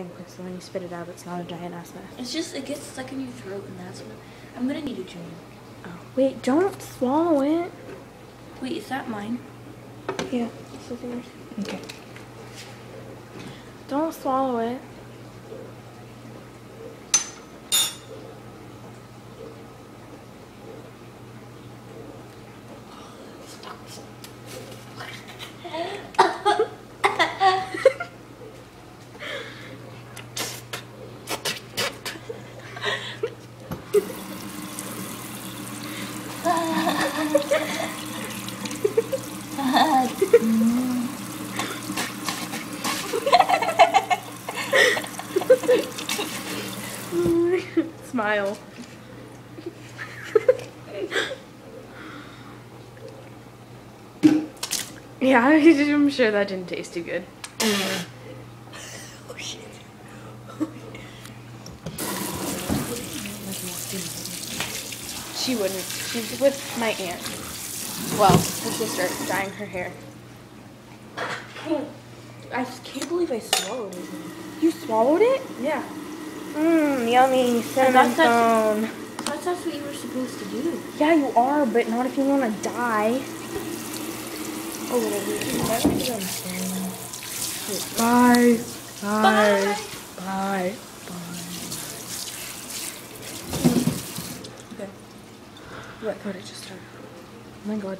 thing, so when you spit it out, it's not a giant ass mess. It's just, it gets stuck in your throat, and that's what... I'm gonna need a drink. Oh. Wait, don't swallow it. Wait, is that mine? Yeah, this is yours. Okay. Don't swallow it. Smile. Yeah, I'm sure that didn't taste too good. Oh shit. She wouldn't. She's with my aunt. Well, her sister, dyeing her hair. I just can't believe I swallowed it. You swallowed it? Yeah. Mmm, yummy cinnamon cone. I thought that's what you were supposed to do. Yeah, you are, but not if you want to die. Oh, whatever. Bye. Bye. Bye. Okay. I thought it just started. Oh my god.